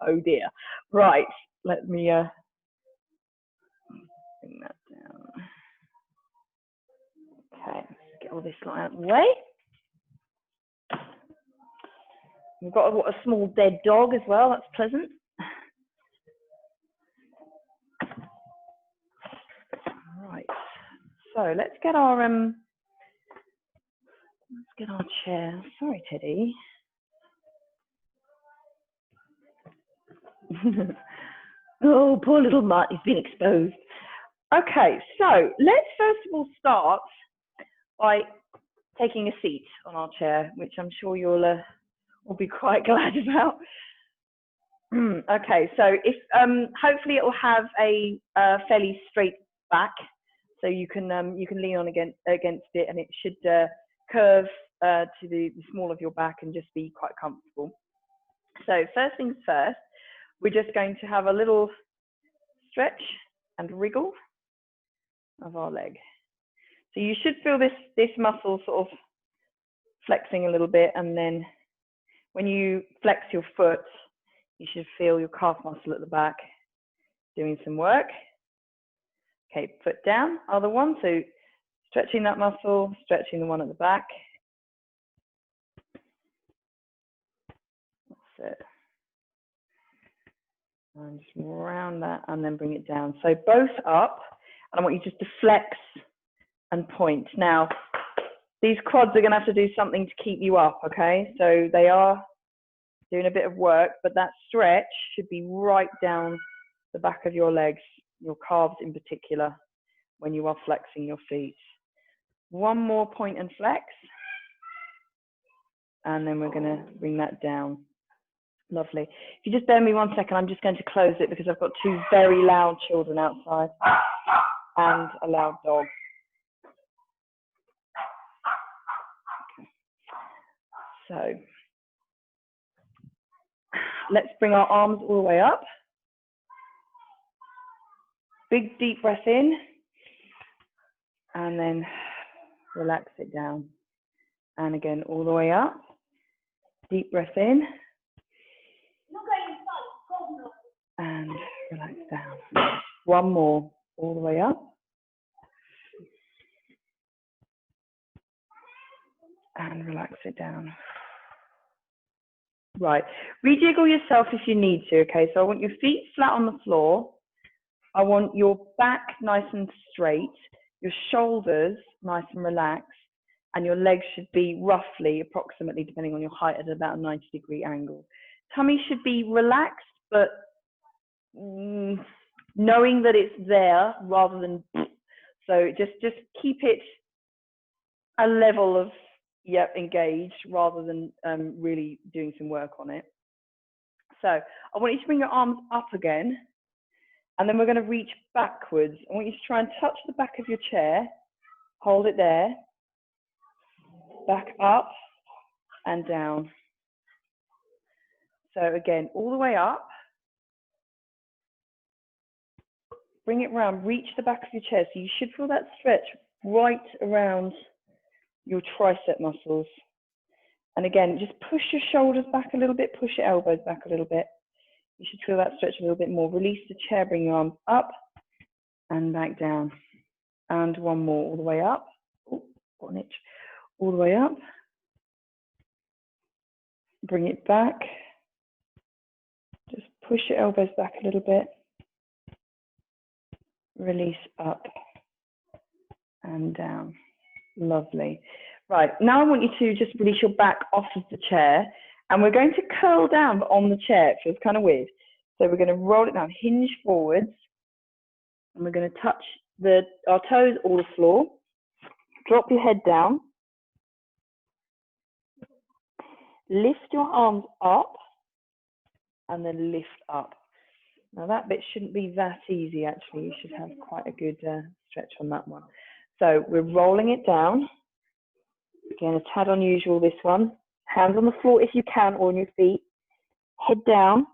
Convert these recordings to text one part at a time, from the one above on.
Oh dear. Right, let me bring that down. Okay, let's get all this out of the way. We've got a small dead dog as well, that's pleasant. Right, so let's get our chair. Sorry, Teddy. Oh, poor little mutt, he's been exposed. Okay, so let's first of all start by taking a seat on our chair, which I'm sure you'll will be quite glad about. Okay, so if hopefully it will have a fairly straight back, so you can lean on against it, and it should curve to the small of your back and just be quite comfortable. So first things first, we're just going to have a little stretch and wriggle of our leg. So you should feel this muscle sort of flexing a little bit, and then when you flex your foot, you should feel your calf muscle at the back doing some work. Okay, foot down, other one. So stretching that muscle, stretching the one at the back. That's it. And just round that and then bring it down. So both up, and I want you just to flex and point. Now, these quads are going to have to do something to keep you up, okay? So they are doing a bit of work, but that stretch should be right down the back of your legs, your calves in particular, when you are flexing your feet. One more point and flex, and then we're going to bring that down. Lovely. If you just bear me 1 second, I'm just going to close it because I've got two very loud children outside and a loud dog. So let's bring our arms all the way up. Big deep breath in, and then relax it down. And again, all the way up. Deep breath in. And relax down. One more, all the way up. And relax it down. Right, rejiggle yourself if you need to, okay? So I want your feet flat on the floor. I want your back nice and straight, your shoulders nice and relaxed, and your legs should be roughly, approximately, depending on your height, at about a 90-degree angle. Tummy should be relaxed, but knowing that it's there rather than, so just keep it a level of, engaged rather than really doing some work on it. So I want you to bring your arms up again, and then we're going to reach backwards. I want you to try and touch the back of your chair, hold it there, back up and down. So again, all the way up, bring it round, reach the back of your chair. So you should feel that stretch right around your tricep muscles. And again, just push your shoulders back a little bit, push your elbows back a little bit. You should feel that stretch a little bit more. Release the chair, bring your arms up and back down. And one more, all the way up. Oh, got an itch. All the way up. Bring it back. Just push your elbows back a little bit. Release up and down. Lovely. Right, now I want you to just release your back off of the chair, and we're going to curl down on the chair. It feels kind of weird. So we're going to roll it down, hinge forwards, and we're going to touch our toes or the floor. Drop your head down. Lift your arms up, and then lift up. Now that bit shouldn't be that easy, actually. You should have quite a good stretch on that one. So we're rolling it down. Again, a tad unusual, this one. Hands on the floor if you can, or on your feet. Head down.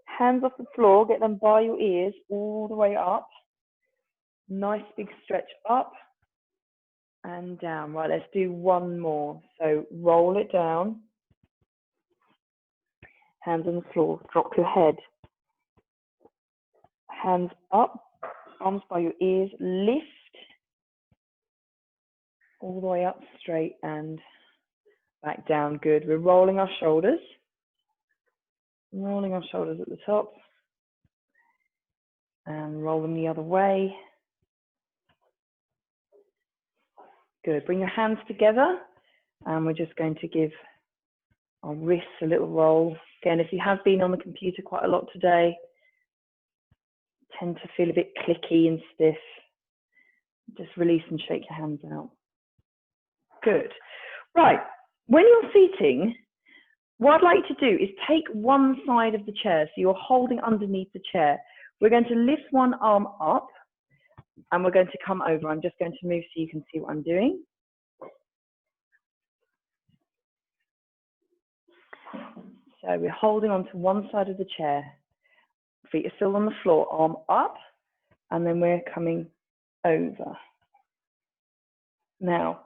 Hands off the floor, get them by your ears all the way up. Nice big stretch up and down. Right, let's do one more. So roll it down. Hands on the floor. Drop your head. Hands up. Arms by your ears. Lift. All the way up straight and back down. Good. We're rolling our shoulders. Rolling our shoulders at the top. And roll them the other way. Good. Bring your hands together. And we're just going to give our wrists a little roll. Again, if you have been on the computer quite a lot today, tend to feel a bit clicky and stiff. Just release and shake your hands out. Good. Right. When you're seating, what I'd like to do is take one side of the chair. So you're holding underneath the chair. We're going to lift one arm up and we're going to come over. I'm just going to move so you can see what I'm doing. So we're holding onto one side of the chair. Feet are still on the floor, arm up, and then we're coming over. Now,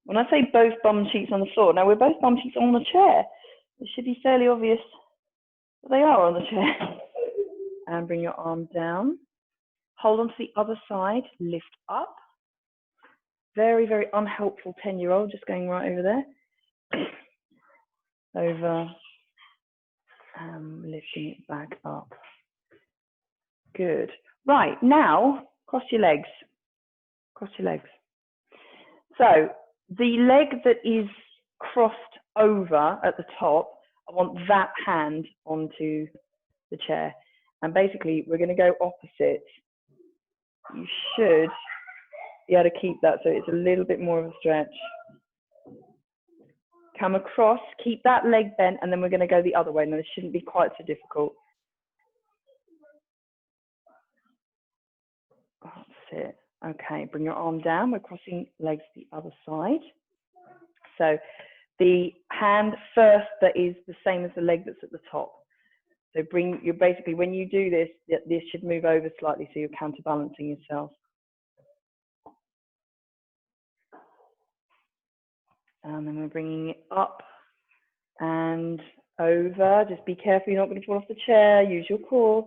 when I say both bum cheeks on the floor, now we're both bum cheeks on the chair. It should be fairly obvious that they are on the chair. And bring your arm down. Hold on to the other side, lift up. Very, very unhelpful 10-year-old, just going right over there. Over. Lifting it back up. Good. Right, now, cross your legs. Cross your legs. So, the leg that is crossed over at the top, I want that hand onto the chair. And basically, we're going to go opposite. You should be able to keep that so it's a little bit more of a stretch. Come across, keep that leg bent, and then we're going to go the other way. Now, this shouldn't be quite so difficult. That's it. Okay, bring your arm down. We're crossing legs the other side. So the hand first that is the same as the leg that's at the top. So you're basically, when you do this, this should move over slightly so you're counterbalancing yourself. And then we're bringing it up and over. Just be careful, you're not going to fall off the chair. Use your core.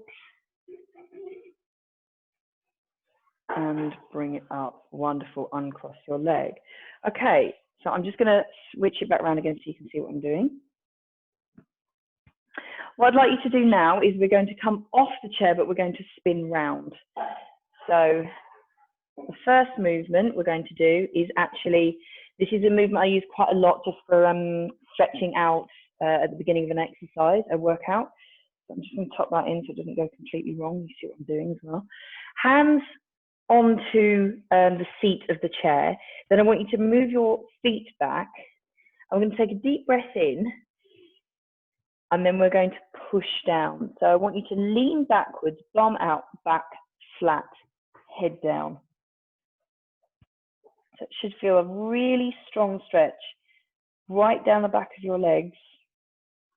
And bring it up. Wonderful. Uncross your leg. Okay, so I'm just going to switch it back around again so you can see what I'm doing. What I'd like you to do now is we're going to come off the chair, but we're going to spin round. So the first movement we're going to do is actually, this is a movement I use quite a lot just for stretching out at the beginning of an exercise, a workout. So I'm just going to tuck that in so it doesn't go completely wrong. You see what I'm doing as well. Hands onto the seat of the chair. Then I want you to move your feet back. I'm going to take a deep breath in, and then we're going to push down. So I want you to lean backwards, bum out, back flat, head down. So it should feel a really strong stretch right down the back of your legs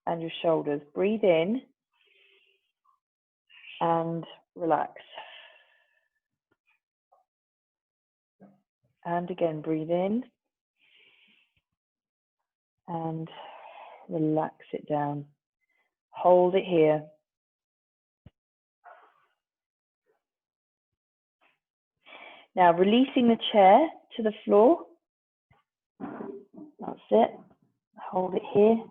and your shoulders. Breathe in and relax. And again, breathe in and relax it down. Hold it here. Now, releasing the chair to the floor. That's it. Hold it here.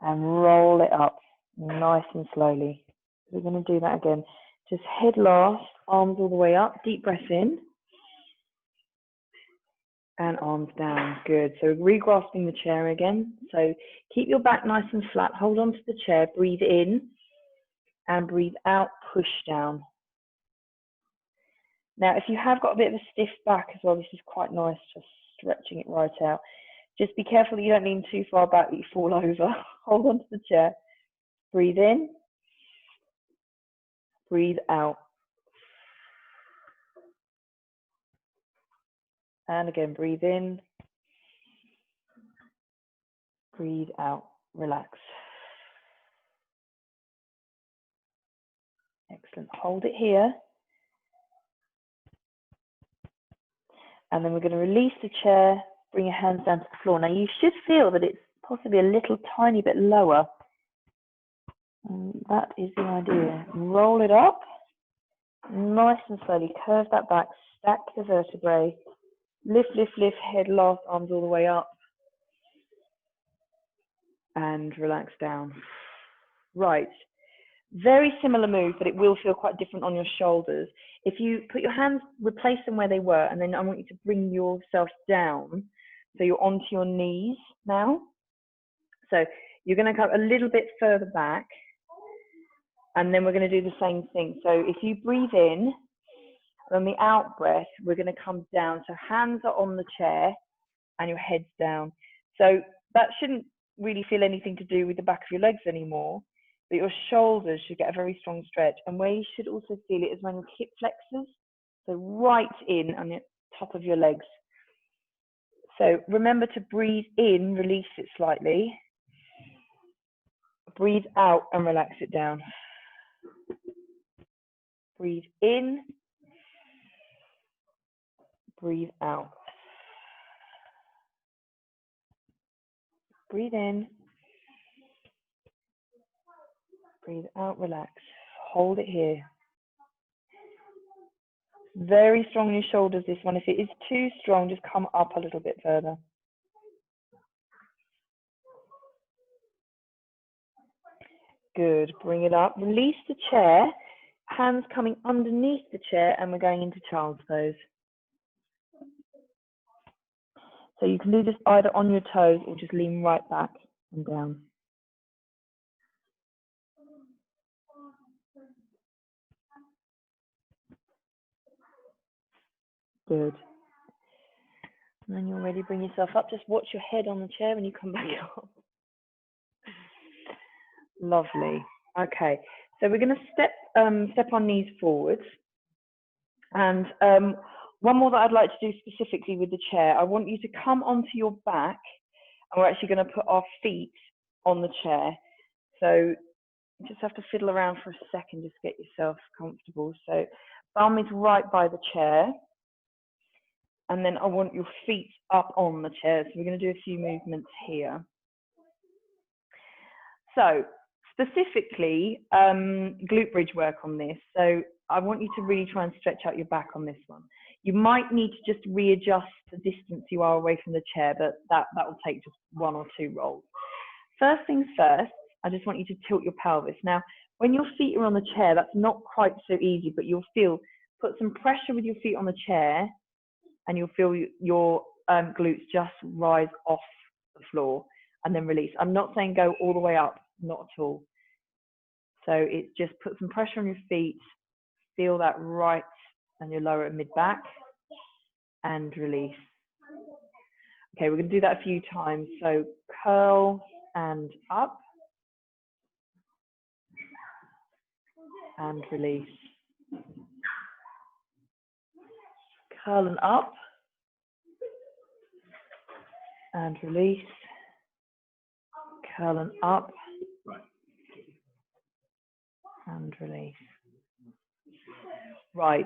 And roll it up nice and slowly. We're going to do that again. Just head last, arms all the way up, deep breath in. And arms down. Good. So re-grasping the chair again. So keep your back nice and flat. Hold on to the chair. Breathe in and breathe out. Push down. Now, if you have got a bit of a stiff back as well, this is quite nice, just stretching it right out. Just be careful that you don't lean too far back that you fall over. Hold on to the chair. Breathe in. Breathe out. And again, breathe in. Breathe out. Relax. Excellent. Hold it here. And then we're going to release the chair Bring your hands down to the floor. Now you should feel that it's possibly a little tiny bit lower. And that is the idea. Roll it up, nice and slowly. Curve that back, stack the vertebrae. Lift, lift, lift, head last, arms all the way up. And relax down. Right. Very similar move, but it will feel quite different on your shoulders. If you put your hands, replace them where they were, and then I want you to bring yourself down. So you're onto your knees now. So you're going to come a little bit further back, and then we're going to do the same thing. So if you breathe in, on the out breath, we're going to come down. So hands are on the chair, and your head's down. So that shouldn't really feel anything to do with the back of your legs anymore. But your shoulders should get a very strong stretch. And where you should also feel it is around your hip flexors. So right in on the top of your legs. So remember to breathe in, release it slightly. Breathe out and relax it down. Breathe in. Breathe out. Breathe in. Breathe out, relax. Hold it here. Very strong in your shoulders, this one. If it is too strong, just come up a little bit further. Good. Bring it up. Release the chair. Hands coming underneath the chair, and we're going into child's pose. So you can do this either on your toes or just lean right back and down. Good. And then you're ready, bring yourself up. Just watch your head on the chair when you come back up. Lovely. Okay, so we're going to step our knees forwards. And one more that I'd like to do specifically with the chair, I want you to come onto your back, and we're actually going to put our feet on the chair. So you just have to fiddle around for a second, just get yourself comfortable. So bum is right by the chair. And then I want your feet up on the chair. So we're going to do a few movements here. So specifically, glute bridge work on this. So I want you to really try and stretch out your back on this one. You might need to just readjust the distance you are away from the chair, but that will take just 1 or 2 rolls. First things first, I just want you to tilt your pelvis. Now, when your feet are on the chair, that's not quite so easy, but you'll feel, put some pressure with your feet on the chair, and you'll feel your glutes just rise off the floor and then release. I'm not saying go all the way up, not at all. So it's just put some pressure on your feet, feel that right and your lower and mid back, and release. Okay, we're going to do that a few times. So curl and up, and release. Curl and up, and release. Curl and up, and release. Right,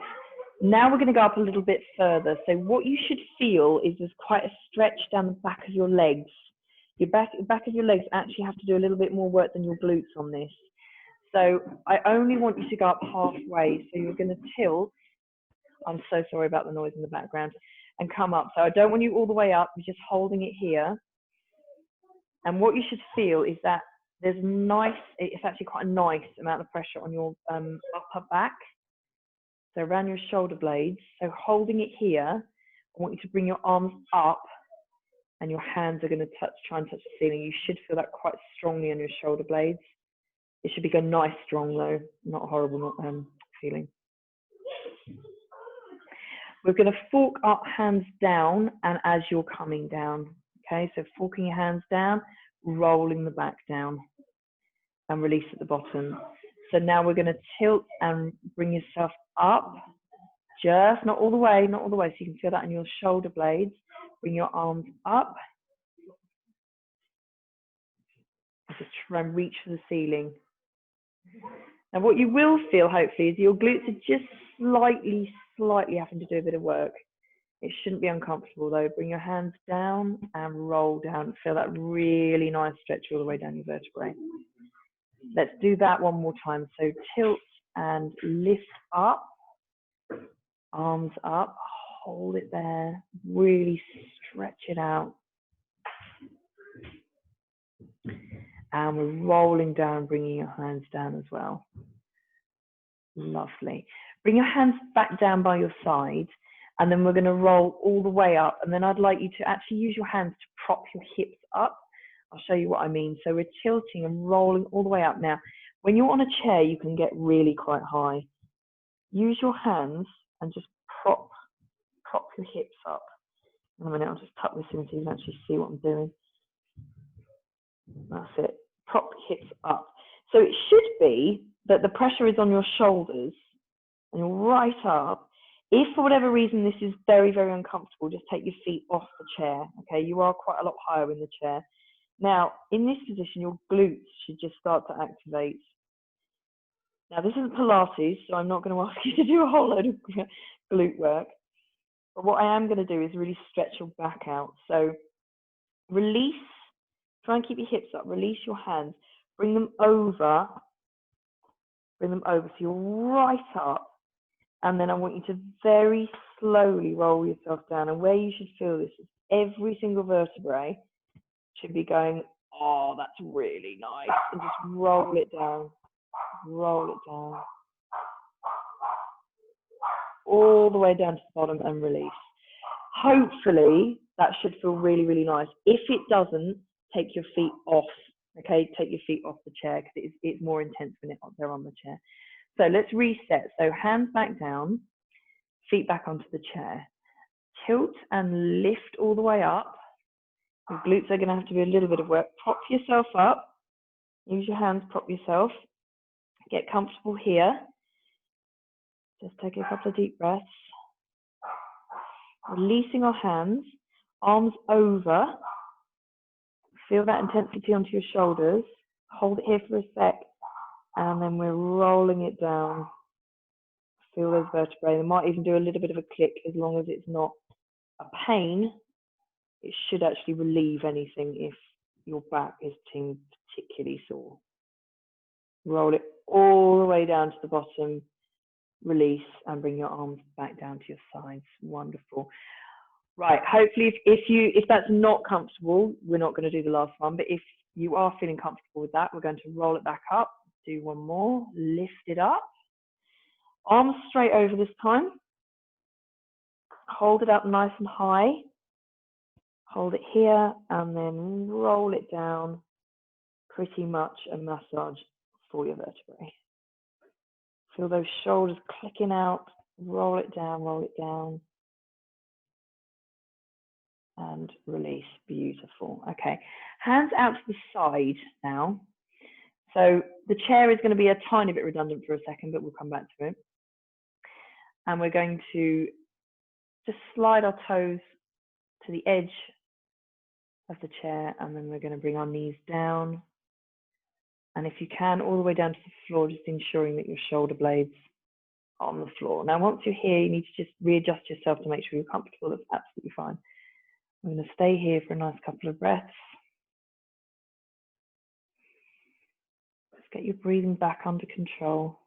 now we're going to go up a little bit further. So what you should feel is there's quite a stretch down the back of your legs. Your back of your legs actually have to do a little bit more work than your glutes on this. So I only want you to go up halfway. So you're going to tilt. I'm so sorry about the noise in the background. And come up. So I don't want you all the way up. You're just holding it here. And what you should feel is that there's it's actually quite a nice amount of pressure on your upper back. So around your shoulder blades. So holding it here, I want you to bring your arms up, and your hands are going to try and touch the ceiling. You should feel that quite strongly on your shoulder blades. It should be go nice strong though, not horrible feeling. We're going to fork our hands down, and as you're coming down, okay, so forking your hands down, rolling the back down, and release at the bottom. So now we're going to tilt and bring yourself up, just not all the way, not all the way. So you can feel that in your shoulder blades. Bring your arms up. Just try and reach for the ceiling. Now what you will feel, hopefully, is your glutes are just slightly having to do a bit of work. It shouldn't be uncomfortable though. Bring your hands down and roll down. Feel that really nice stretch all the way down your vertebrae. Let's do that one more time. So tilt and lift up, arms up, hold it there, really stretch it out. And we're rolling down, bringing your hands down as well. Lovely. Bring your hands back down by your side, and then we're going to roll all the way up. And then I'd like you to actually use your hands to prop your hips up. I'll show you what I mean. So we're tilting and rolling all the way up. Now, when you're on a chair, you can get really quite high. Use your hands and just prop your hips up. In a minute, I'll just tuck this in so you can actually see what I'm doing. That's it. Prop your hips up. So it should be that the pressure is on your shoulders and you're right up. If for whatever reason this is very, very uncomfortable, just take your feet off the chair. Okay, you are quite a lot higher in the chair. Now, in this position, your glutes should just start to activate. Now, this isn't Pilates, so I'm not going to ask you to do a whole load of glute work. But what I am going to do is really stretch your back out. So release, try and keep your hips up, release your hands, bring them over so you're right up. And then I want you to very slowly roll yourself down. And where you should feel this is every single vertebrae should be going, oh, that's really nice. And just roll it down, all the way down to the bottom and release. Hopefully that should feel really, really nice. If it doesn't, take your feet off, okay? Take your feet off the chair because it's more intense when they're on the chair. So let's reset. So hands back down, feet back onto the chair. Tilt and lift all the way up. Your glutes are going to have to do a little bit of work. Prop yourself up. Use your hands, prop yourself. Get comfortable here. Just take a couple of deep breaths. Releasing our hands, arms over. Feel that intensity onto your shoulders. Hold it here for a sec. And then we're rolling it down. Feel those vertebrae. They might even do a little bit of a click as long as it's not a pain. It should actually relieve anything if your back is particularly sore. Roll it all the way down to the bottom. Release and bring your arms back down to your sides. Wonderful. Right, hopefully if that's not comfortable, we're not going to do the last one, but if you are feeling comfortable with that, we're going to roll it back up. Do one more, lift it up. Arms straight over this time. Hold it up nice and high. Hold it here and then roll it down. Pretty much a massage for your vertebrae. Feel those shoulders clicking out. Roll it down. And release. Beautiful. Okay, hands out to the side now. So the chair is going to be a tiny bit redundant for a second, but we'll come back to it. And we're going to just slide our toes to the edge of the chair, and then we're going to bring our knees down. And if you can, all the way down to the floor, just ensuring that your shoulder blades are on the floor. Now, once you're here, you need to just readjust yourself to make sure you're comfortable. That's absolutely fine. I'm going to stay here for a nice couple of breaths. Let's get your breathing back under control.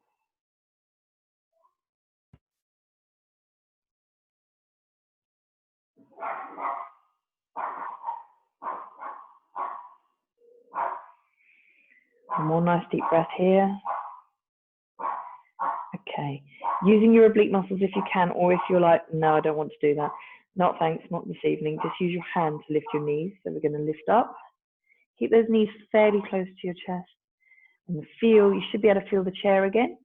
One more nice deep breath here. Okay, using your oblique muscles if you can, or if you're like, no, I don't want to do that. Not thanks, not this evening. Just use your hand to lift your knees. So we're going to lift up. Keep those knees fairly close to your chest. And you should be able to feel the chair again.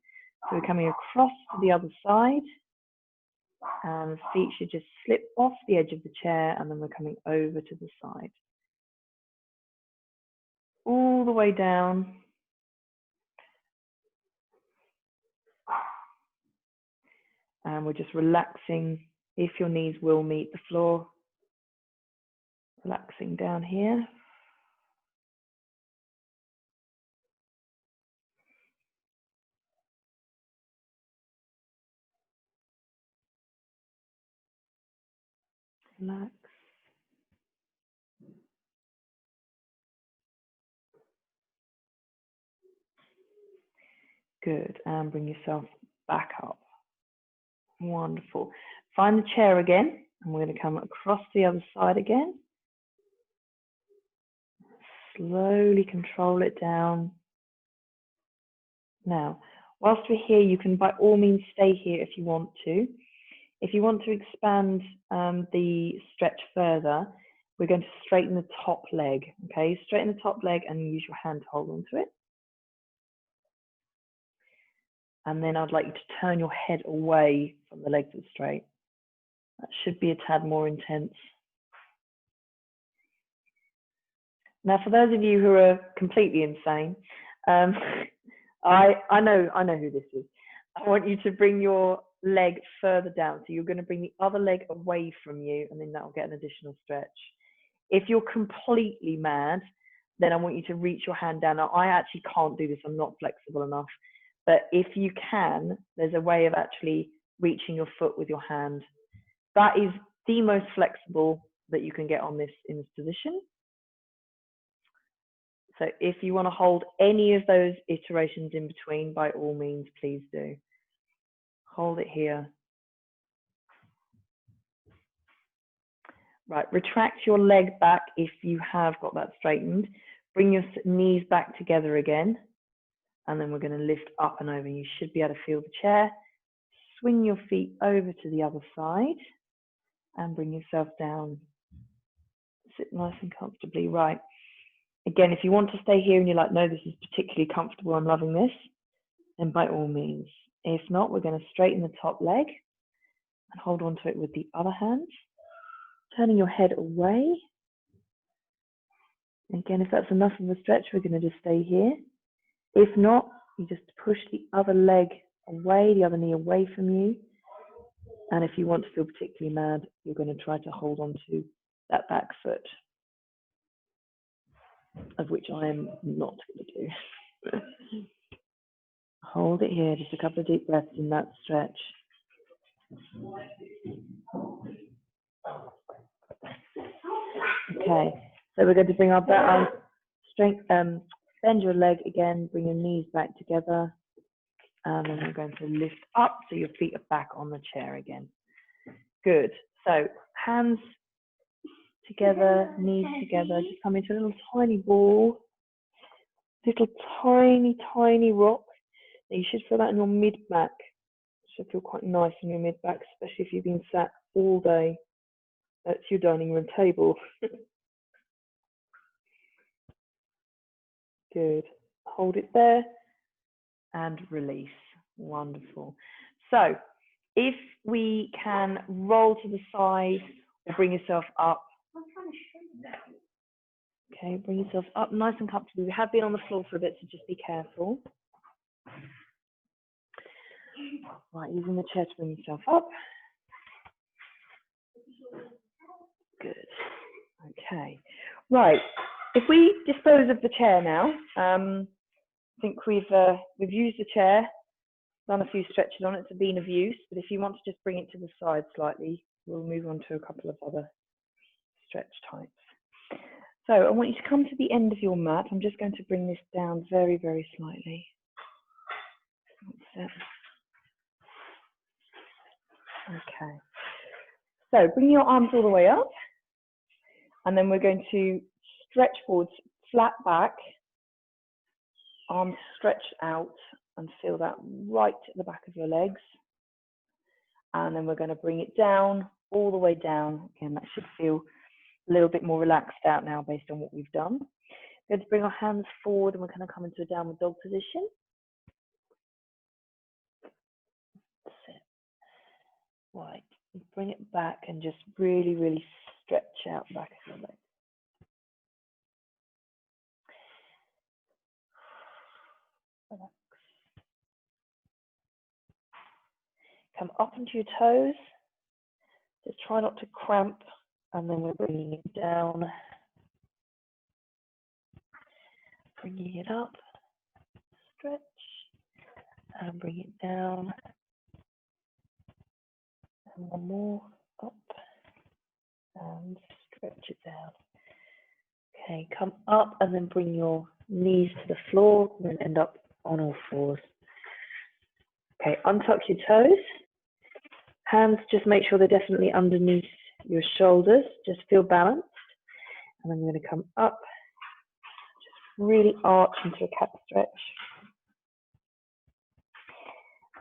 So we're coming across to the other side. And feet should just slip off the edge of the chair, and then we're coming over to the side. All the way down. And we're just relaxing if your knees will meet the floor. Relaxing down here. Relax. Good, and bring yourself back up. Wonderful. Find the chair again, and we're going to come across the other side again. Slowly control it down. Now, whilst we're here, you can by all means stay here if you want to. If you want to expand the stretch further, we're going to straighten the top leg. Okay, straighten the top leg and use your hand to hold onto it. And then I'd like you to turn your head away from the legs that are straight. That should be a tad more intense. Now, for those of you who are completely insane, I know who this is. I want you to bring your leg further down. So you're going to bring the other leg away from you, and then that will get an additional stretch. If you're completely mad, then I want you to reach your hand down. Now, I actually can't do this. I'm not flexible enough. But if you can, there's a way of actually reaching your foot with your hand. That is the most flexible that you can get on this in this position. So if you want to hold any of those iterations in between, by all means, please do. Hold it here. Right, retract your leg back if you have got that straightened. Bring your knees back together again. And then we're going to lift up and over. You should be able to feel the chair. Swing your feet over to the other side and bring yourself down. Sit nice and comfortably. Right. Again, if you want to stay here and you're like, no, this is particularly comfortable, I'm loving this, then by all means. If not, we're going to straighten the top leg and hold on to it with the other hand. Turning your head away. Again, if that's enough of a stretch, we're going to just stay here. If not, you just push the other leg away, the other knee away from you. And if you want to feel particularly mad, you're going to try to hold on to that back foot, of which I am not going to do. Hold it here, just a couple of deep breaths in that stretch. Okay, so we're going to bring our back, bend your leg again, bring your knees back together, and then we're going to lift up so your feet are back on the chair again. Good. So hands together, knees together, just come into a little tiny ball, little tiny rock. Now you should feel that in your mid-back. Should feel quite nice in your mid-back, especially if you've been sat all day at your dining room table. Good. Hold it there and release. Wonderful. So if we can roll to the side or bring yourself up. Okay, bring yourself up nice and comfortably. We have been on the floor for a bit, so just be careful. Right, using the chair to bring yourself up. Good. Okay. Right. If we dispose of the chair now, I think we've used the chair, done a few stretches on it. It's been of use, but if you want to just bring it to the side slightly, we'll move on to a couple of other stretch types. So I want you to come to the end of your mat. I'm just going to bring this down very, very slightly. That's it. Okay. So bring your arms all the way up, and then we're going to stretch forwards, flat back, arms stretched out, and feel that right at the back of your legs. And then we're going to bring it down, all the way down. Again, that should feel a little bit more relaxed out now based on what we've done. We're going to bring our hands forward, and we're going to come into a downward dog position. That's it. Right, bring it back and just really, really stretch out the back of your legs. Relax. Come up onto your toes. Just try not to cramp, and then we're bringing it down. Bringing it up, stretch, and bring it down. And one more, up, and stretch it down. Okay, come up and then bring your knees to the floor and then end up on all fours. Okay, untuck your toes. Hands, just make sure they're definitely underneath your shoulders. Just feel balanced. And I'm going to come up, just really arch into a cat stretch.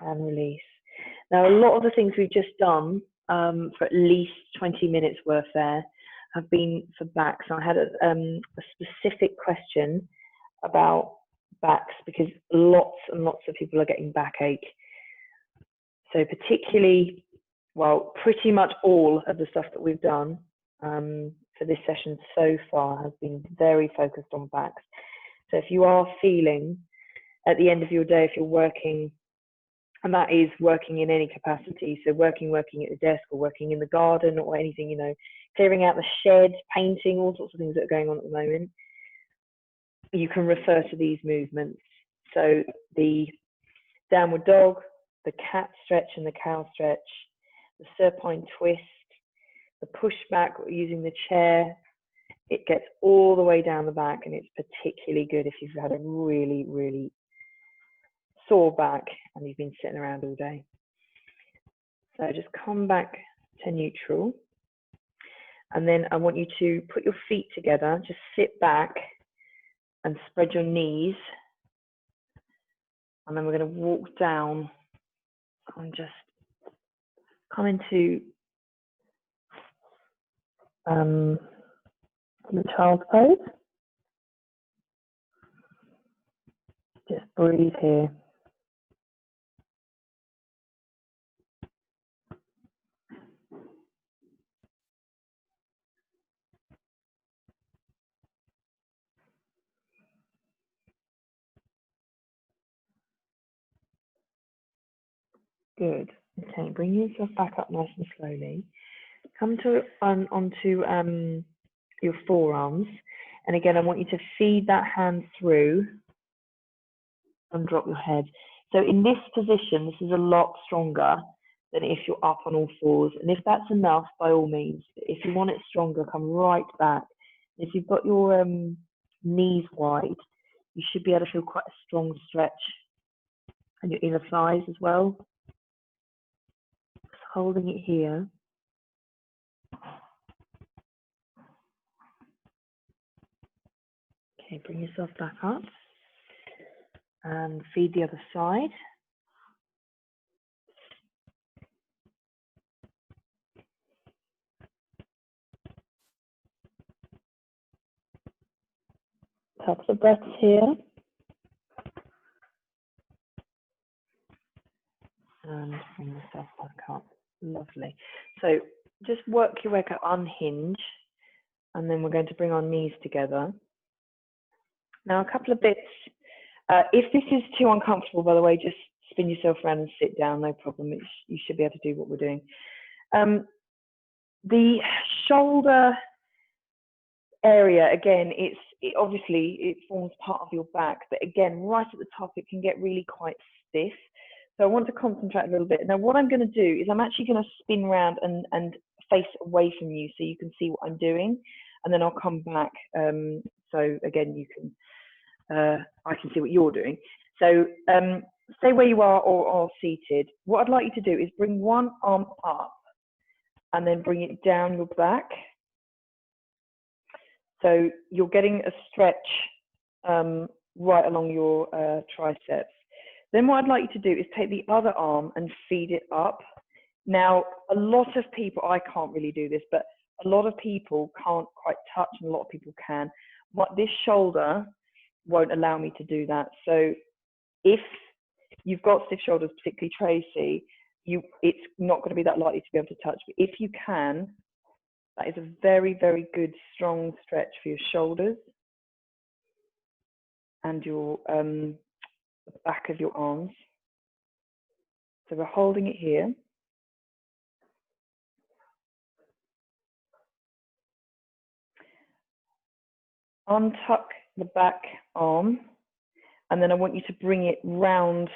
And release. Now, a lot of the things we've just done for at least 20 minutes worth there have been for backs. I had a specific question about backs because lots and lots of people are getting backache. So particularly, well, pretty much all of the stuff that we've done for this session so far has been very focused on backs. So if you are feeling at the end of your day, if you're working, and that is working in any capacity, so working at the desk or working in the garden or anything, you know, clearing out the shed, painting, all sorts of things that are going on at the moment, you can refer to these movements. So the downward dog, the cat stretch and the cow stretch, the supine twist, the push back using the chair, it gets all the way down the back, and it's particularly good if you've had a really, really sore back and you've been sitting around all day. So just come back to neutral, and then I want you to put your feet together, just sit back and spread your knees, and then we're going to walk down and just come into the child's pose. Just breathe here. Good. Okay, bring yourself back up nice and slowly. Come to onto your forearms, and again, I want you to feed that hand through and drop your head. So in this position, this is a lot stronger than if you're up on all fours. And if that's enough, by all means. If you want it stronger, come right back. If you've got your knees wide, you should be able to feel quite a strong stretch and your inner thighs as well. Just holding it here. Okay, bring yourself back up and feed the other side. Couple of breaths here. And bring yourself back up. Lovely. So just work your way up, unhinge, and then we're going to bring our knees together. Now, a couple of bits. If this is too uncomfortable, by the way, just spin yourself around and sit down, no problem. You should be able to do what we're doing. The shoulder area, again, obviously it forms part of your back, but again, right at the top, it can get really quite stiff. So I want to concentrate a little bit. Now, what I'm going to do is I'm actually going to spin around and face away from you so you can see what I'm doing, and then I'll come back. So again, you can, I can see what you're doing. So stay where you are or seated. What I'd like you to do is bring one arm up and then bring it down your back. So you're getting a stretch right along your triceps. Then what I'd like you to do is take the other arm and feed it up. Now, a lot of people, I can't really do this, but a lot of people can't quite touch and a lot of people can. This shoulder won't allow me to do that. So if you've got stiff shoulders, particularly Tracy, it's not going to be that likely to be able to touch. But if you can, that is a very, very good, strong stretch for your shoulders and your the back of your arms. So we're holding it here. Untuck the back arm, and then I want you to bring it round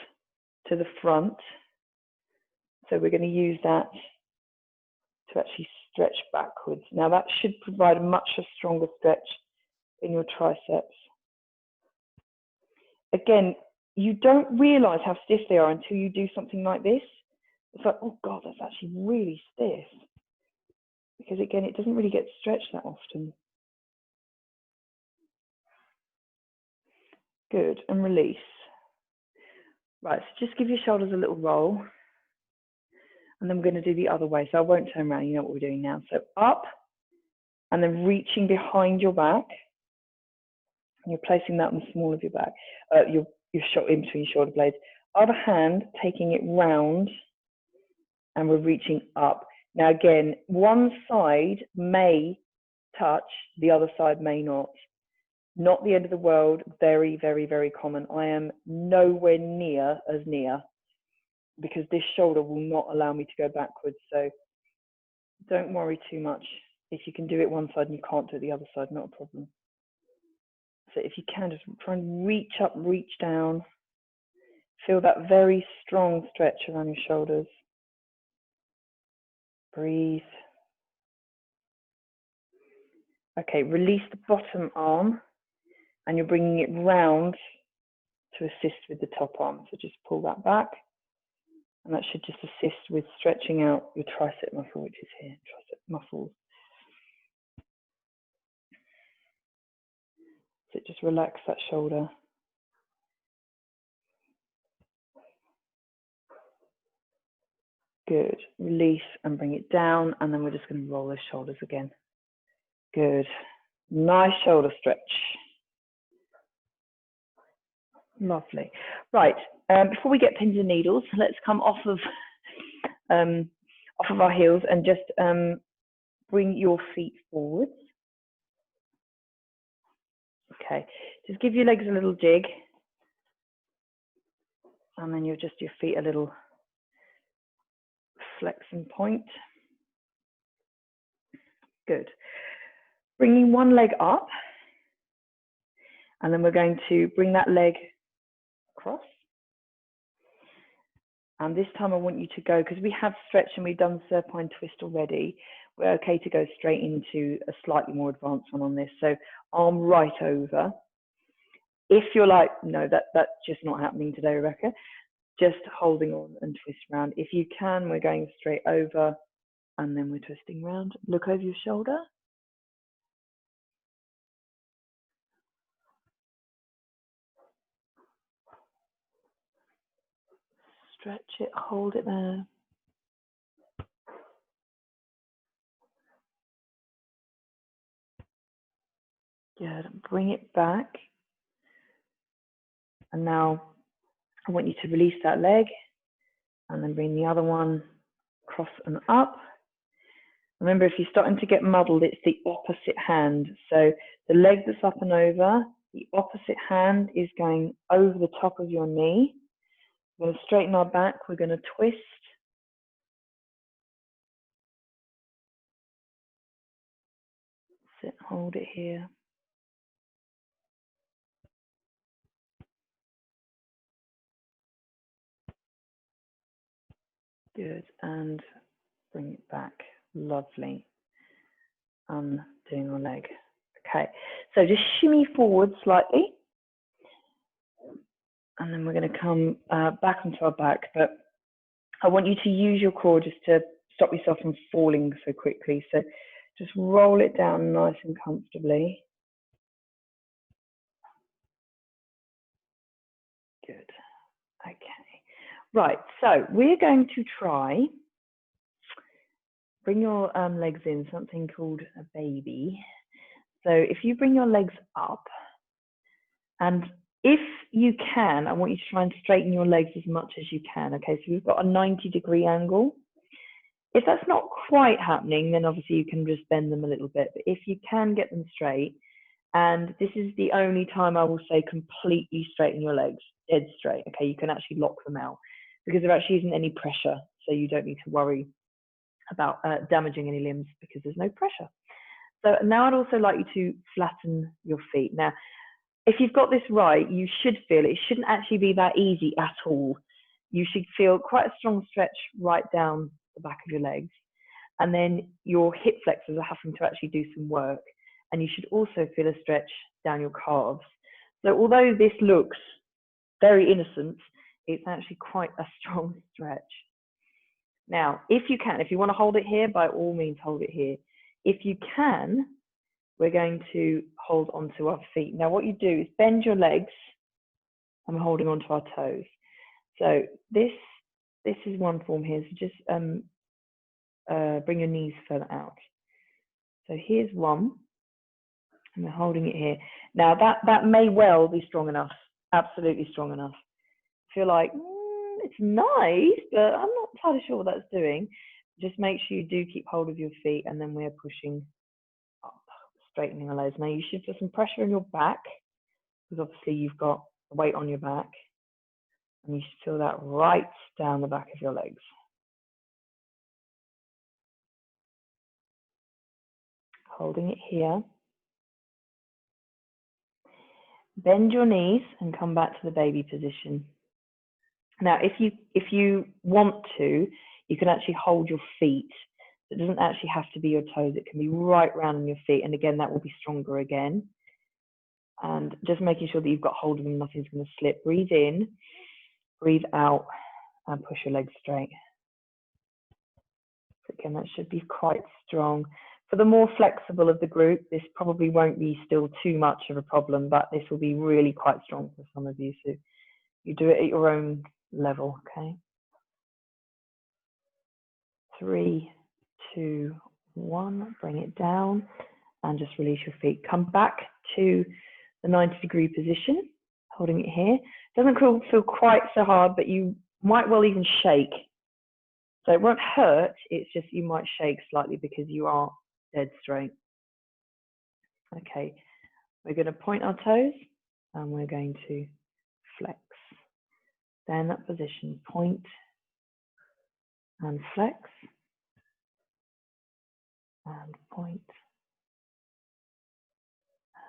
to the front. So we're going to use that to actually stretch backwards. Now that should provide a much stronger stretch in your triceps. Again, you don't realize how stiff they are until you do something like this. It's like, oh God, that's actually really stiff. Because again, it doesn't really get stretched that often. Good, and release. Right, so just give your shoulders a little roll. And then we're going to do the other way. So I won't turn around, you know what we're doing now. So up, and then reaching behind your back. And you're placing that on the small of your back, your in between your shoulder blades. Other hand, taking it round, and we're reaching up. Now again, one side may touch, the other side may not. Not the end of the world, very, very, very common. I am nowhere near as near because this shoulder will not allow me to go backwards. So don't worry too much. If you can do it one side and you can't do it the other side, not a problem. So if you can, just try and reach up, reach down. Feel that very strong stretch around your shoulders. Breathe. Okay, release the bottom arm and you're bringing it round to assist with the top arm. So just pull that back and that should just assist with stretching out your tricep muscle, which is here, tricep muscles. So just relax that shoulder. Good. Release and bring it down, and then we're just going to roll those shoulders again. Good. Nice shoulder stretch. Lovely. Right. Before we get pins and needles, let's come off of our heels and just bring your feet forwards. Okay. Just give your legs a little jig, and then you'll just your feet a little flex and point. Good. Bringing one leg up, and then we're going to bring that leg across. And this time I want you to go, because we have stretched and we've done supine twist already, we're okay to go straight into a slightly more advanced one on this. So arm right over. If you're like, no, that's just not happening today, Rebecca, just holding on and twist around. If you can, we're going straight over and then we're twisting around. Look over your shoulder. Stretch it, hold it there. Good, bring it back. And now I want you to release that leg and then bring the other one across and up. Remember, if you're starting to get muddled, it's the opposite hand. So the leg that's up and over, the opposite hand is going over the top of your knee. We're going to straighten our back. We're going to twist. Sit, hold it here. Good, and bring it back. Lovely. Doing our leg. Okay, so just shimmy forward slightly. And then we're going to come back onto our back. But I want you to use your core just to stop yourself from falling so quickly. So just roll it down nice and comfortably. Good. Okay. Right, so we're going to try, bring your legs in, something called a baby. So if you bring your legs up, and if you can, I want you to try and straighten your legs as much as you can. Okay, so we've got a 90-degree angle. If that's not quite happening, then obviously you can just bend them a little bit. But if you can get them straight, and this is the only time I will say completely straighten your legs, dead straight. Okay, you can actually lock them out because there actually isn't any pressure. So you don't need to worry about damaging any limbs because there's no pressure. So now I'd also like you to flatten your feet. Now, if you've got this right, you should feel it shouldn't actually be that easy at all. You should feel quite a strong stretch right down the back of your legs. and then your hip flexors are having to actually do some work. And you should also feel a stretch down your calves. So although this looks very innocent, it's actually quite a strong stretch. Now, if you can, if you want to hold it here, by all means hold it here. If you can, we're going to hold onto our feet. Now what you do is bend your legs and we're holding onto our toes. So this is one form here. So just bring your knees further out. So here's one, and we're holding it here. Now that may well be strong enough, absolutely strong enough. If you're like, it's nice, but I'm not entirely sure what that's doing, just make sure you do keep hold of your feet, and then we're pushing up, straightening our legs. Now you should feel some pressure in your back, because obviously you've got weight on your back, and you should feel that right down the back of your legs. Holding it here. Bend your knees and come back to the baby position. Now, if you want to, you can actually hold your feet. It doesn't actually have to be your toes. It can be right round on your feet. And again, that will be stronger again. And just making sure that you've got hold of them, nothing's going to slip. Breathe in, breathe out, and push your legs straight. So again, that should be quite strong. For the more flexible of the group, this probably won't be still too much of a problem, but this will be really quite strong for some of you. So you do it at your own level, okay? 3, 2, 1, bring it down and just release your feet. Come back to the 90-degree position, holding it here. Doesn't feel quite so hard, but you might well even shake. So it won't hurt, it's just you might shake slightly because you are dead straight. Okay, we're going to point our toes and we're going to flex. Stay in that position, point and flex, and point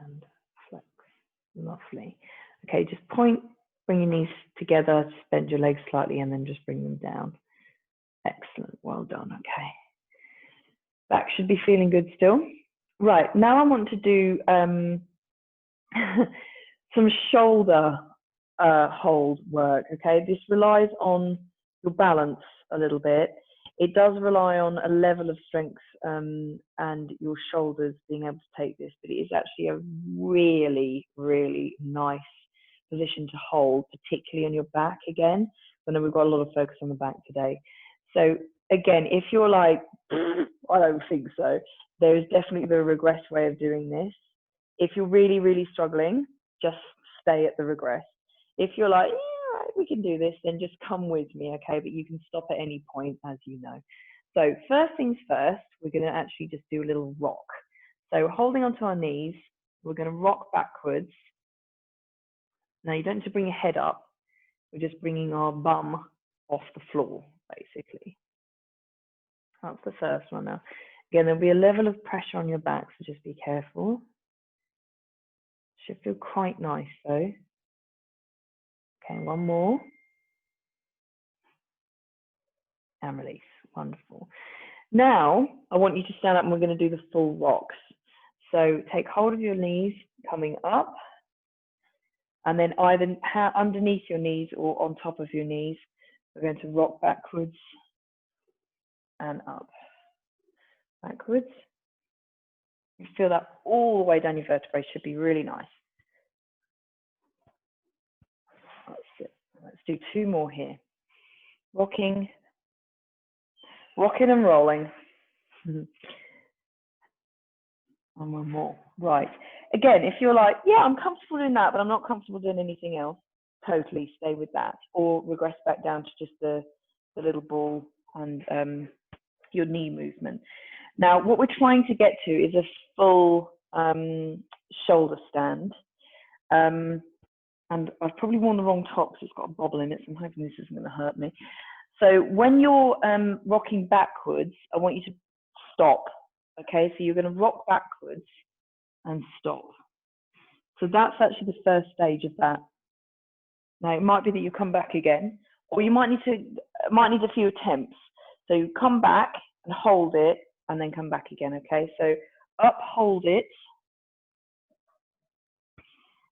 and flex. Lovely. Okay, just point, bring your knees together, bend your legs slightly, and then just bring them down. Excellent, well done. Okay, back should be feeling good still. Right, now I want to do some shoulder hold work. Okay, this relies on your balance a little bit. It does rely on a level of strength and your shoulders being able to take this, but it is actually a really, really nice position to hold, particularly on your back again. I know we've got a lot of focus on the back today. So again, if you're like, I don't think so, there is definitely the regress way of doing this. If you're really, really struggling, just stay at the regress. If you're like, yeah, we can do this, then just come with me, okay? But you can stop at any point, as you know. So first things first, we're going to actually just do a little rock. So holding onto our knees, we're going to rock backwards. Now you don't need to bring your head up. We're just bringing our bum off the floor, basically. That's the first one now. Again, there'll be a level of pressure on your back, so just be careful. Should feel quite nice though. Okay, one more. And release. Wonderful. Now, I want you to stand up and we're going to do the full rocks. So take hold of your knees coming up, and then either underneath your knees or on top of your knees. We're going to rock backwards and up. Backwards. You feel that all the way down your vertebrae. Should be really nice. That's it. Let's do 2 more here. Rocking, rocking and rolling. And 1 more. Right. Again, if you're like, yeah, I'm comfortable doing that, but I'm not comfortable doing anything else, totally stay with that. Or regress back down to just the little ball and your knee movement. Now, what we're trying to get to is a full shoulder stand. And I've probably worn the wrong top because it's got a bobble in it, so I'm hoping this isn't going to hurt me. So when you're rocking backwards, I want you to stop. Okay, so you're going to rock backwards and stop. So that's actually the first stage of that. Now it might be that you come back again, or you might need a few attempts. So you come back and hold it, and then come back again, okay? So up, hold it.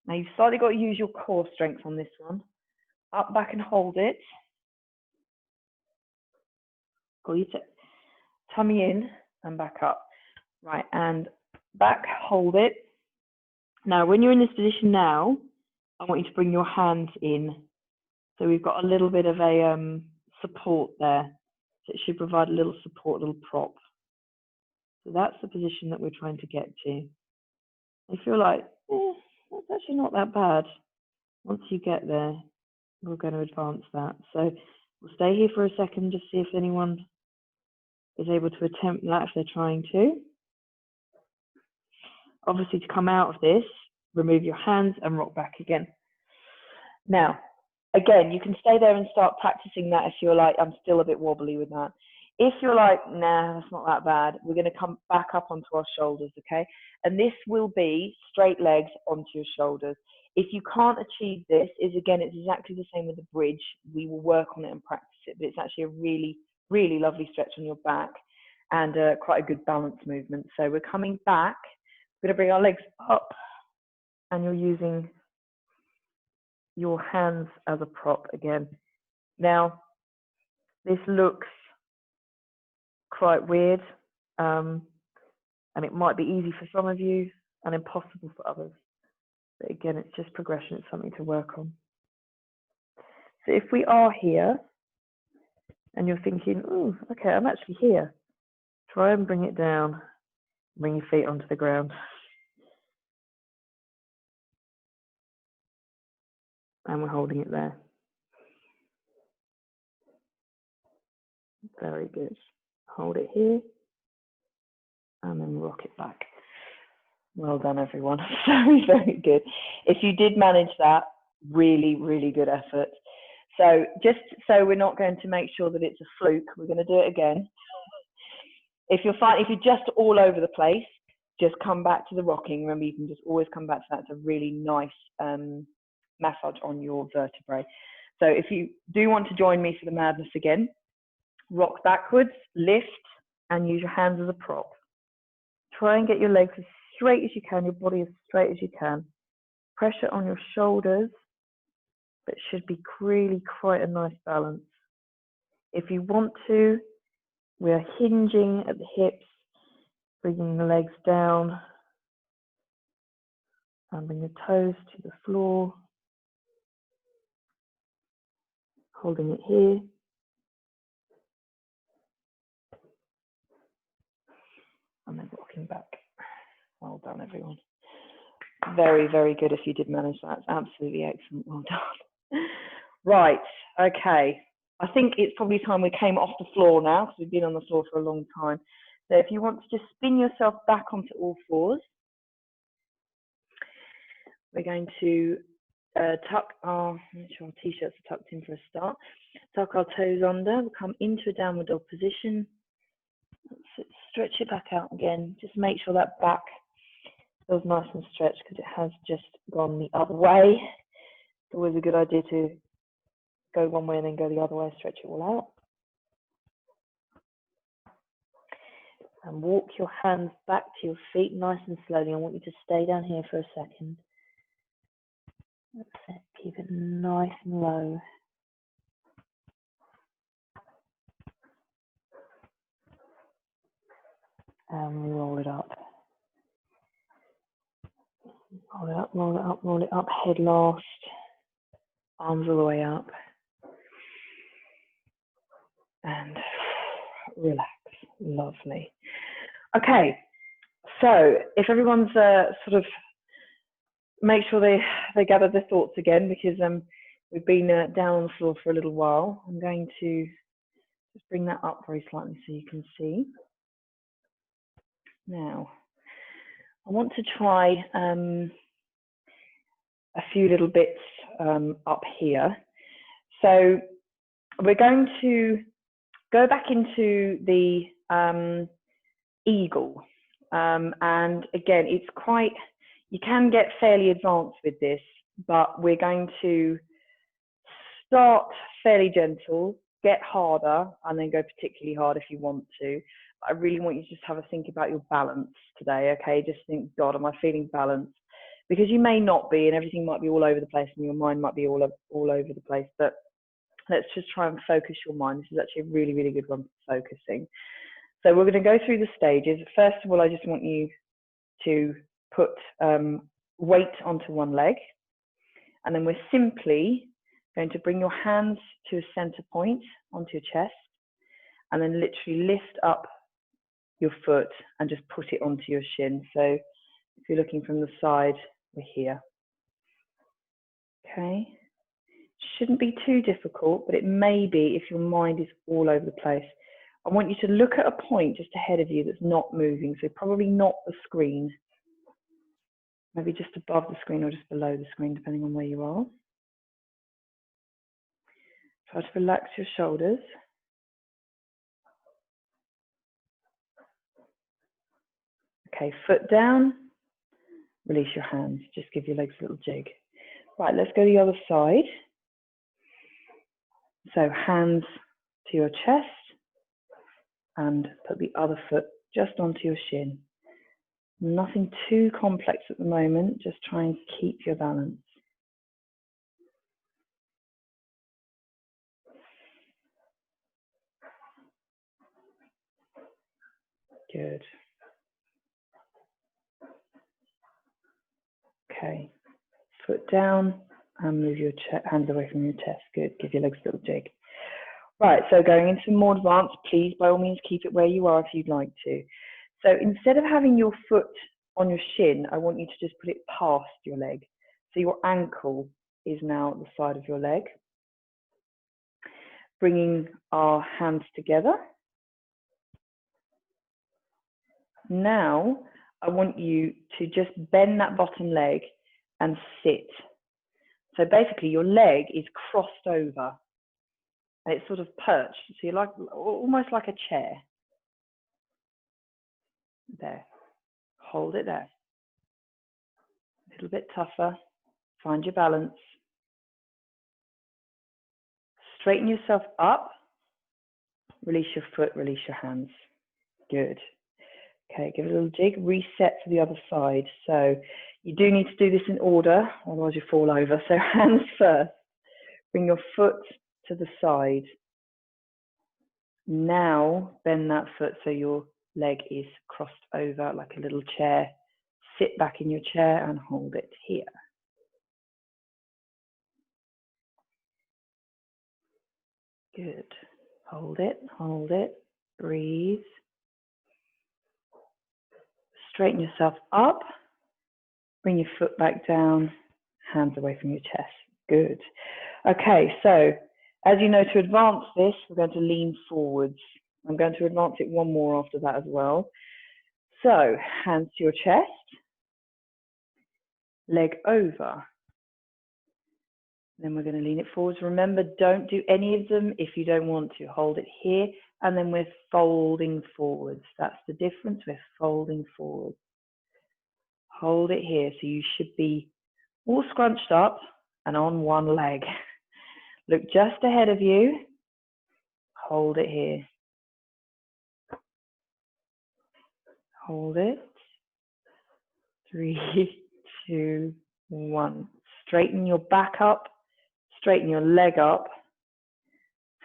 Now you've slightly got to use your core strength on this one. Up, back, and hold it. Got your tummy in and back up. Right, and back, hold it. Now, when you're in this position now, I want you to bring your hands in. So we've got a little bit of a support there. So it should provide a little support, a little prop. So that's the position that we're trying to get to. I feel like, that's actually not that bad. Once you get there, we're going to advance that. So we'll stay here for a second, just see if anyone is able to attempt that if they're trying to. Obviously, to come out of this, remove your hands and rock back again. Now, again, you can stay there and start practicing that if you're like, I'm still a bit wobbly with that. If you're like, nah, that's not that bad, we're going to come back up onto our shoulders, okay? And this will be straight legs onto your shoulders. If you can't achieve this, it's exactly the same with the bridge. We will work on it and practice it, but it's actually a really, really lovely stretch on your back and quite a good balance movement. So we're coming back. We're going to bring our legs up, and you're using your hands as a prop again. Now, this looks quite weird, and it might be easy for some of you and impossible for others. But again, it's just progression. It's something to work on. So if we are here, and you're thinking, oh, okay, I'm actually here, try and bring it down. Bring your feet onto the ground. And we're holding it there. Very good. Hold it here. And then rock it back. Well done, everyone. Very, very good. If you did manage that, really, really good effort. So just so we're not going to make sure that it's a fluke, we're going to do it again. If you're just all over the place, just come back to the rocking. Remember, you can just always come back to that. It's a really nice massage on your vertebrae. So if you do want to join me for the madness again, rock backwards, lift, and use your hands as a prop. Try and get your legs as straight as you can, your body as straight as you can. Pressure on your shoulders, but should be really quite a nice balance. If you want to, we are hinging at the hips, bringing the legs down, and bring your toes to the floor. Holding it here. And then rocking back. Well done, everyone. Very, very good if you did manage that. Absolutely excellent. Well done. Right, okay. I think it's probably time we came off the floor now because we've been on the floor for a long time. So if you want to just spin yourself back onto all fours, we're going to tuck our, make sure our t-shirts are tucked in for a start. Tuck our toes under, we'll come into a downward dog position. Stretch it back out again. Just make sure that back feels nice and stretched because it has just gone the other way. It's always a good idea to go one way and then go the other way, stretch it all out. And walk your hands back to your feet nice and slowly. I want you to stay down here for a second. That's it. Keep it nice and low. And roll it up. Roll it up, roll it up, roll it up. Head last. Arms all the way up. And relax. Lovely. Okay. So if everyone's sort of make sure they gather their thoughts again because we've been down on the floor for a little while. I'm going to just bring that up very slightly so you can see. Now, I want to try a few little bits up here. So we're going to go back into the eagle. And again, it's quite, you can get fairly advanced with this, but we're going to start fairly gentle, get harder, and then go particularly hard if you want to. I really want you to just have a think about your balance today, okay? Just think, God, am I feeling balanced? Because you may not be, and everything might be all over the place, and your mind might be all over the place, but let's just try and focus your mind. This is actually a really, really good one for focusing. So we're going to go through the stages. First of all, I just want you to put weight onto one leg, and then we're simply going to bring your hands to a center point onto your chest, and then literally lift up your foot and just put it onto your shin. So if you're looking from the side, we're here. Okay. Shouldn't be too difficult, but it may be if your mind is all over the place. I want you to look at a point just ahead of you that's not moving, so probably not the screen. Maybe just above the screen or just below the screen, depending on where you are. Try to relax your shoulders. Okay, foot down, release your hands, just give your legs a little jig. Right, let's go the other side. So hands to your chest and put the other foot just onto your shin. Nothing too complex at the moment, just try and keep your balance. Good. Okay, foot down and move your hands away from your chest. Good, give your legs a little jig. Right, so going into more advanced, please by all means keep it where you are if you'd like to. So instead of having your foot on your shin, I want you to just put it past your leg. So your ankle is now at the side of your leg. Bringing our hands together. Now, I want you to just bend that bottom leg and sit. So basically your leg is crossed over and it's sort of perched. So you're like, almost like a chair. There, hold it there. A little bit tougher, find your balance. Straighten yourself up, release your foot, release your hands. Good. Okay, give it a little jig, reset to the other side. So you do need to do this in order, otherwise you fall over. So hands first, bring your foot to the side. Now bend that foot so your leg is crossed over like a little chair. Sit back in your chair and hold it here. Good. Hold it, breathe. Straighten yourself up, bring your foot back down, hands away from your chest. Good. Okay, so as you know, to advance this, we're going to lean forwards. I'm going to advance it one more after that as well. So, hands to your chest, leg over. Then we're going to lean it forwards. Remember, don't do any of them if you don't want to. Hold it here, and then we're folding forwards. That's the difference, we're folding forwards. Hold it here, so you should be all scrunched up and on one leg. Look just ahead of you. Hold it here. Hold it. 3, 2, 1. Straighten your back up. Straighten your leg up.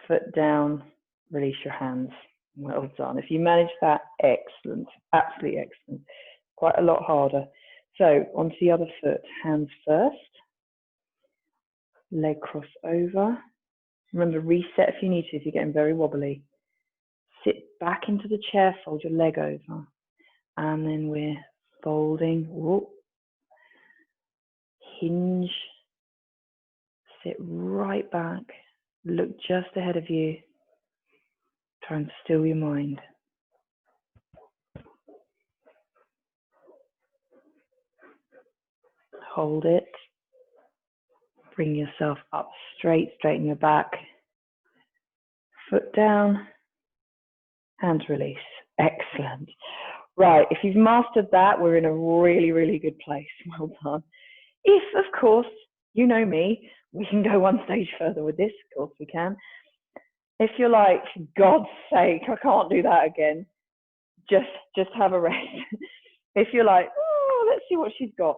Foot down. Release your hands. Well done. If you manage that, excellent. Absolutely excellent. Quite a lot harder. So onto the other foot. Hands first. Leg cross over. Remember, reset if you need to, if you're getting very wobbly. Sit back into the chair, fold your leg over. And then we're folding. Whoop. Hinge. Sit right back. Look just ahead of you. Try and still your mind. Hold it. Bring yourself up straight, straighten your back. Foot down. Hands release. Excellent. Right, if you've mastered that, we're in a really, really good place. Well done. If, of course, you know me, we can go one stage further with this, of course we can. If you're like, for God's sake, I can't do that again, just have a rest. If you're like, oh, let's see what she's got,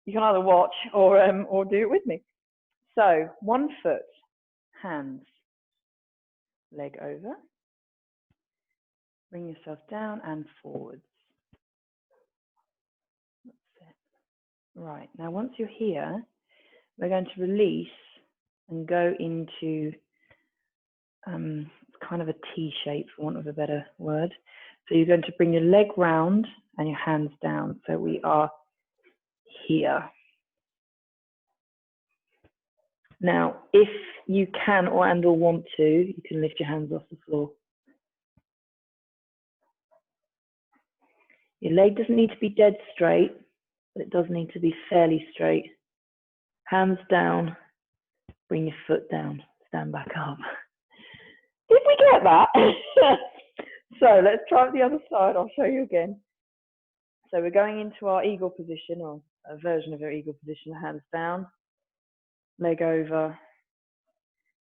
you can either watch or do it with me. So 1 foot, hands, leg over, bring yourself down and forwards. That's it. Right, now once you're here, we're going to release and go into kind of a T shape, for want of a better word. So you're going to bring your leg round and your hands down. So we are here. Now, if you can or want to, you can lift your hands off the floor. Your leg doesn't need to be dead straight, but it does need to be fairly straight. Hands down, bring your foot down, stand back up. Did we get that? So let's try it the other side. I'll show you again. So we're going into our eagle position, or a version of our eagle position, hands down, leg over,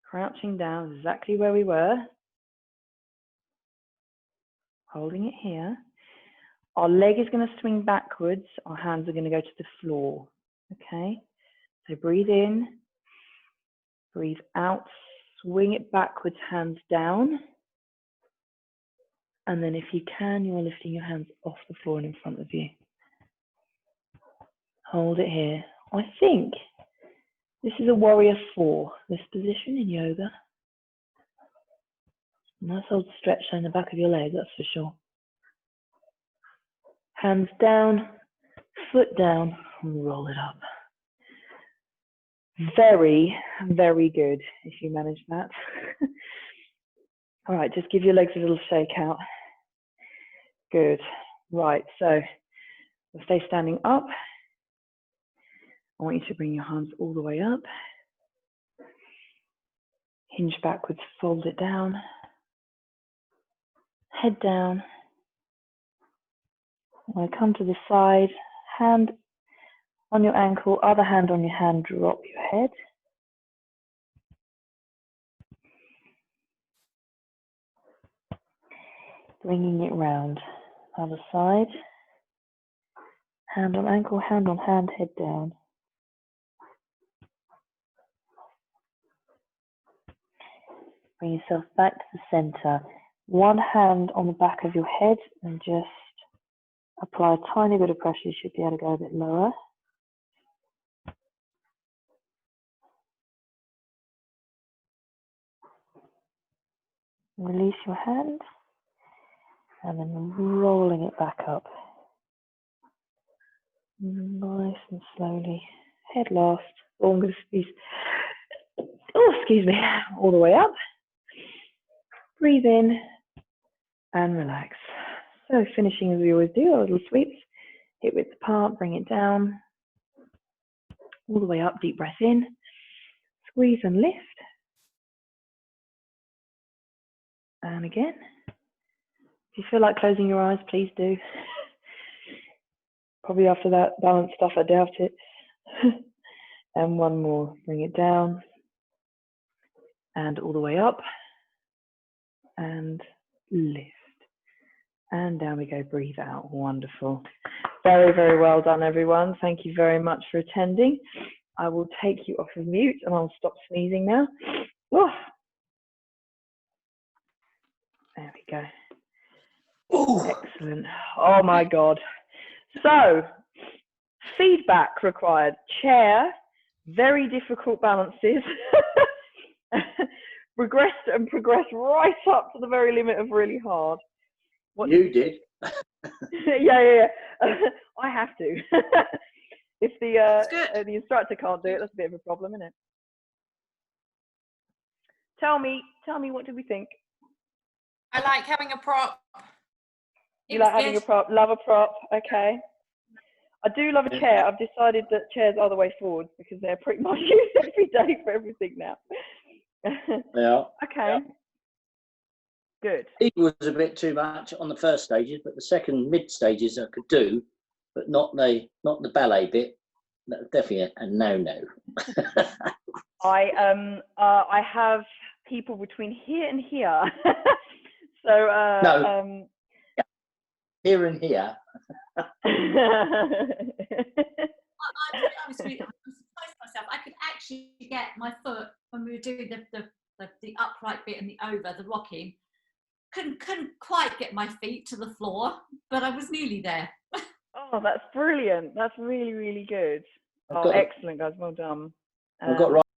crouching down exactly where we were, holding it here. Our leg is going to swing backwards, our hands are going to go to the floor, okay? So breathe in, breathe out, swing it backwards, hands down. And then if you can, you're lifting your hands off the floor and in front of you. Hold it here. I think this is a warrior 4, this position in yoga. Nice old stretch down the back of your leg, that's for sure. Hands down, foot down, and roll it up. Very, very good if you manage that. All right, just give your legs a little shake out. Good. Right, so we'll stay standing up. I want you to bring your hands all the way up. Hinge backwards, fold it down. Head down. When I come to the side, hand on your ankle, other hand on your hand, drop your head. Bringing it round. Other side. Hand on ankle, hand on hand, head down. Bring yourself back to the center. One hand on the back of your head and just apply a tiny bit of pressure. You should be able to go a bit lower. Release your hand and then rolling it back up. Nice and slowly. Head last. Oh, I'm going to squeeze. Oh, excuse me. All the way up. Breathe in and relax. So finishing as we always do, our little sweeps. Hip width apart, bring it down. All the way up, deep breath in. Squeeze and lift. And again. If you feel like closing your eyes, please do. Probably after that balance stuff, I doubt it. And one more, bring it down. And all the way up. And lift. And down we go, breathe out. Wonderful. Very, very well done, everyone. Thank you very much for attending. I will take you off of mute and I'll stop sneezing now. Oh. There we go. Ooh. Excellent. Oh my God. So, feedback required. Chair, very difficult balances. Progress right up to the very limit of really hard. What you did? Yeah. I have to. If the instructor can't do it, that's a bit of a problem, isn't it? Tell me, what do we think? I like having a prop. You like having a prop? Love a prop. Okay. I do love a chair. I've decided that chairs are the way forward because they're pretty much used every day for everything now. Yeah. Okay. Yeah. Good. It was a bit too much on the first stages, but the second mid stages I could do, but not the ballet bit. That's definitely a no. I have people between here and here. So no. here and here. I was surprised myself. I could actually get my foot when we were doing the upright bit and the over, the rocking. Couldn't quite get my feet to the floor, but I was nearly there. Oh, that's brilliant. That's really, really good. I've Oh, got- excellent, guys. Well done. I've got right